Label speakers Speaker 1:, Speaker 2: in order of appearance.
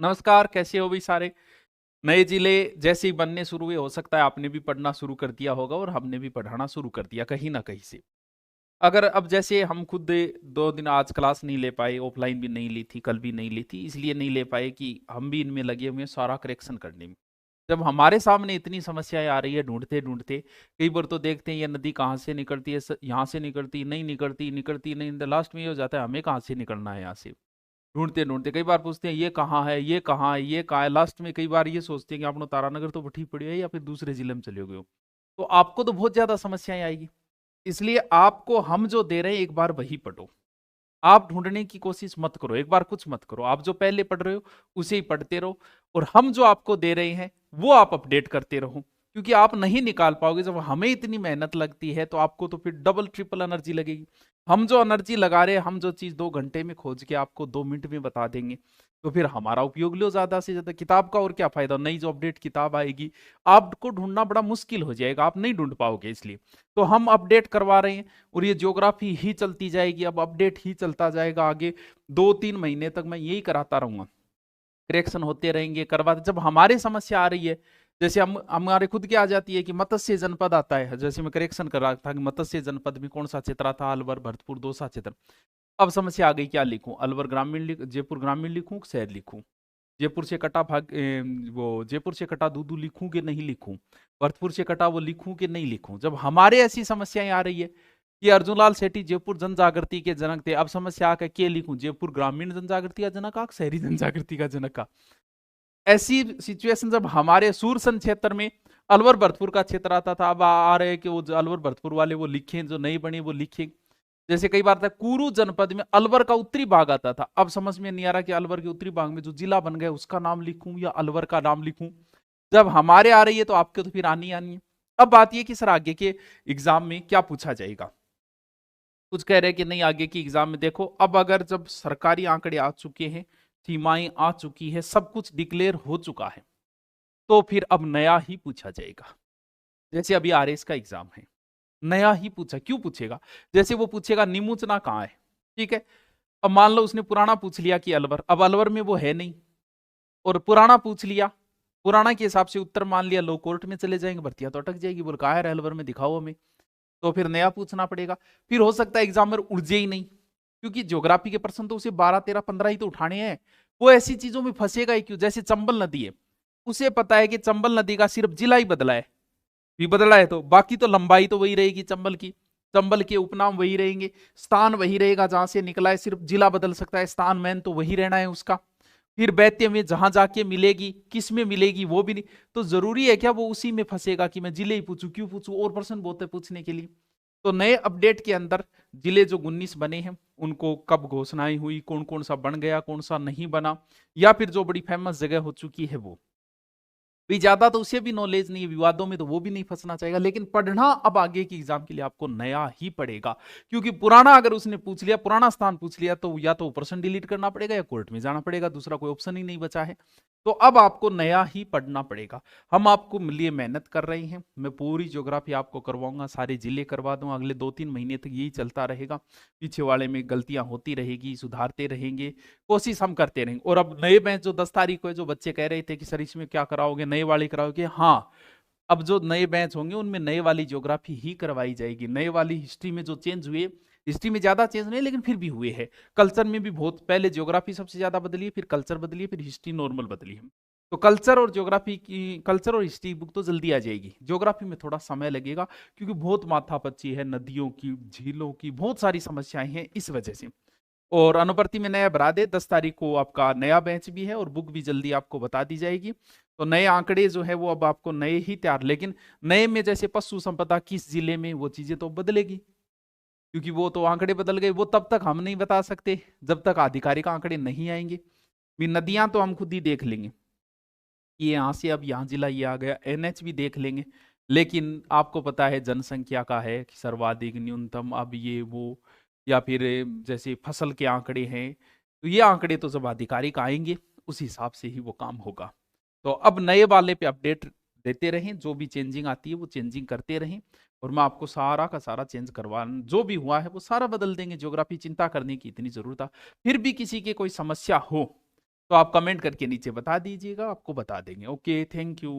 Speaker 1: नमस्कार, कैसे हो भाई सारे। नए जिले जैसे ही बनने शुरू हुए, हो सकता है आपने भी पढ़ना शुरू कर दिया होगा और हमने भी पढ़ाना शुरू कर दिया कहीं ना कहीं से। अगर अब जैसे हम खुद 2 दिन आज क्लास नहीं ले पाए, ऑफलाइन भी नहीं ली थी, कल भी नहीं ली थी, इसलिए नहीं ले पाए कि हम भी इनमें लगे हुए हैं सारा करेक्शन करने में। जब हमारे सामने इतनी समस्याएं आ रही है ढूंढते ढूंढते, कई बार तो देखते हैं ये नदी कहाँ से निकलती है, यहाँ से निकलती नहीं, निकलती निकलती नहीं, लास्ट में ये हो जाता है हमें कहाँ से निकलना है यहाँ से। ढूंढते ढूंढते कई बार पूछते हैं ये कहाँ है, ये कहाँ है, ये कहाँ है, लास्ट में कई बार ये सोचते हैं कि आपने तारानगर तो ठीक पड़ी है या फिर दूसरे जिले में चले गए हो। तो आपको तो बहुत ज्यादा समस्याएं आएगी। इसलिए आपको हम जो दे रहे हैं एक बार वही पढ़ो। आप ढूंढने की कोशिश मत करो, एक बार कुछ मत करो, आप जो पहले पढ़ रहे हो उसे ही पढ़ते रहो। और हम जो आपको दे रहे हैं वो आप अपडेट करते रहो, क्योंकि आप नहीं निकाल पाओगे। जब हमें इतनी मेहनत लगती है तो आपको तो फिर डबल ट्रिपल एनर्जी लगेगी। हम जो एनर्जी लगा रहे हैं, हम जो चीज 2 घंटे में खोज के आपको 2 मिनट में बता देंगे, तो फिर हमारा उपयोग लो ज्यादा से ज्यादा। किताब का और क्या फायदा, नई जो अपडेट किताब आएगी आपको ढूंढना बड़ा मुश्किल हो जाएगा, आप नहीं ढूंढ पाओगे। इसलिए तो हम अपडेट करवा रहे हैं और ये ज्योग्राफी ही चलती जाएगी, अब अपडेट ही चलता जाएगा आगे। 2-3 महीने तक मैं यही कराता रहूंगा, करेक्शन होते रहेंगे करवाते। जब हमारे समस्या आ रही है, जैसे हम हमारे खुद की आ जाती है कि मत्स्य जनपद आता है, जैसे मैं करेक्शन कर रहा था कि मत्स्य जनपद में कौन सा क्षेत्र आता, अलवर भरतपुर 2 सा क्षेत्र। अब समस्या आ गई, क्या लिखूं, अलवर ग्रामीण जयपुर ग्रामीण लिखूं, शहर लिखूं, जयपुर से कटा वो जयपुर से कटा दूदू लिखूं कि नहीं लिखूं, भरतपुर से कटा वो लिखूं कि नहीं लिखूं। जब हमारे ऐसी समस्याएं आ रही है कि अर्जुनलाल सेठी जयपुर जनजागृति के जनक थे, अब समस्या आ के लिखूं, जयपुर ग्रामीण जनजागृति का जनक आ, शहरी जनजागृति का जनक आ। ऐसी सिचुएशन जब हमारे सूरसन क्षेत्र में अलवर भरतपुर का क्षेत्र आता था, अब आ रहे हैं कि वो अलवर भरतपुर वाले वो लिखें, जो नहीं बने वो लिखें। जैसे कई बार था कुरु जनपद में अलवर का उत्तरी भाग आता था, अब समझ में नहीं आ रहा कि अलवर के उत्तरी भाग में जो जिला बन गया उसका नाम लिखूं या अलवर का नाम लिखूं। जब हमारे आ रही है तो आपके तो फिर आनी आनी है। अब बात यह कि सर आगे के एग्जाम में क्या पूछा जाएगा। कुछ कह रहे हैं कि नहीं, आगे की एग्जाम में देखो, अब अगर जब सरकारी आंकड़े आ चुके हैं, सीमाएं आ चुकी है, सब कुछ डिक्लेयर हो चुका है, तो फिर अब नया ही पूछा जाएगा। जैसे अभी आरएस का एग्जाम है, नया ही पूछा, क्यों पूछेगा। जैसे वो पूछेगा निमुचना कहाँ है, ठीक है। अब मान लो उसने पुराना पूछ लिया कि अलवर, अब अलवर में वो है नहीं, और पुराना पूछ लिया, पुराना के हिसाब से उत्तर मान लिया, लो कोर्ट में चले जाएंगे, भर्तियां तो अटक जाएगी, बोल कहा है अलवर में, दिखाओ हमें। तो फिर नया पूछना पड़ेगा। फिर हो सकता है एग्जामर उलझे ही नहीं, क्योंकि ज्योग्राफी के प्रश्न तो उसे 12, 13, 15 ही तो उठाने हैं। वो ऐसी चीजों में फंसेगा ही क्यों। जैसे चंबल नदी है, उसे पता है कि चंबल नदी का सिर्फ जिला ही बदला है, भी बदला है, तो बाकी तो लंबाई तो वही रहेगी चंबल की, चंबल के उपनाम वही रहेंगे, स्थान वही रहेगा जहां से निकला है, सिर्फ जिला बदल सकता है, स्थान मैन तो वही रहना है उसका। फिर दैत्य में जहां जाके मिलेगी, किस में मिलेगी वो भी नहीं। तो जरूरी है क्या वो उसी में फंसेगा कि मैं जिले ही पूछूं, क्यों पूछूं, और प्रश्न बहुत है पूछने के लिए। तो नए अपडेट के अंदर जिले जो 19 बने हैं, उनको कब घोषणाएं हुई, कौन कौन सा बन गया, कौन सा नहीं बना, या फिर जो बड़ी फेमस जगह हो चुकी है वो भी, ज्यादा तो उसे भी नॉलेज नहीं है, विवादों में तो वो भी नहीं फंसना चाहेगा। लेकिन पढ़ना अब आगे की एग्जाम के लिए आपको नया ही पड़ेगा, क्योंकि पुराना अगर उसने पूछ लिया, पुराना स्थान पूछ लिया, तो या तो प्रश्न डिलीट करना पड़ेगा या कोर्ट में जाना पड़ेगा, दूसरा कोई ऑप्शन ही नहीं बचा है। तो अब आपको नया ही पढ़ना पड़ेगा। हम आपको लिए मेहनत कर रहे हैं, मैं पूरी ज्योग्राफी आपको करवाऊंगा, सारे जिले करवा दूंगा, अगले 2-3 महीने तक यही चलता रहेगा। पीछे वाले में गलतियां होती रहेगी, सुधारते रहेंगे, कोशिश हम करते रहेंगे। और अब नए बैच जो 10 तारीख को है, जो बच्चे कह रहे थे कि सर इसमें क्या कराओगे, नए वाली कराओगे, हाँ, अब जो नए बैच होंगे उनमें नए वाली ज्योग्राफी ही करवाई जाएगी। नए वाली हिस्ट्री में जो चेंज हुए, हिस्ट्री में ज्यादा चेंज नहीं लेकिन फिर भी हुए हैं, कल्चर में भी बहुत, पहले ज्योग्राफी सबसे ज्यादा बदली है, फिर कल्चर बदली है, फिर हिस्ट्री नॉर्मल बदली है। तो कल्चर और ज्योग्राफी की, कल्चर और हिस्ट्री बुक तो जल्दी आ जाएगी, ज्योग्राफी में थोड़ा समय लगेगा, क्योंकि बहुत माथापच्ची है, नदियों की, झीलों की बहुत सारी समस्याएं हैं इस वजह से। और अनुप्रति में नया भरा दे, 10 तारीख को आपका नया बैच भी है और बुक भी जल्दी आपको बता दी जाएगी। तो नए आंकड़े जो है वो अब आपको नए ही तैयार, लेकिन नए में जैसे पशु संपदा किस जिले में, वो चीजें तो बदलेगी, क्योंकि वो तो आंकड़े बदल गए, वो तब तक हम नहीं बता सकते जब तक आधिकारिक आंकड़े नहीं आएंगे। भी नदियां तो हम खुद ही देख लेंगे कि यहाँ से अब यहाँ जिला ये आ गया, एनएच भी देख लेंगे। लेकिन आपको पता है जनसंख्या का है कि सर्वाधिक, न्यूनतम, अब ये वो, या फिर जैसे फसल के आंकड़े हैं, तो ये आंकड़े तो जब आधिकारिक आएंगे उस हिसाब से ही वो काम होगा। तो अब नए वाले पे अपडेट देते रहें, जो भी चेंजिंग आती है वो चेंजिंग करते रहें, और मैं आपको सारा का सारा चेंज करवा, जो भी हुआ है वो सारा बदल देंगे। ज्योग्राफी चिंता करने की इतनी जरूरत है। फिर भी किसी की कोई समस्या हो तो आप कमेंट करके नीचे बता दीजिएगा, आपको बता देंगे। Okay, thank you.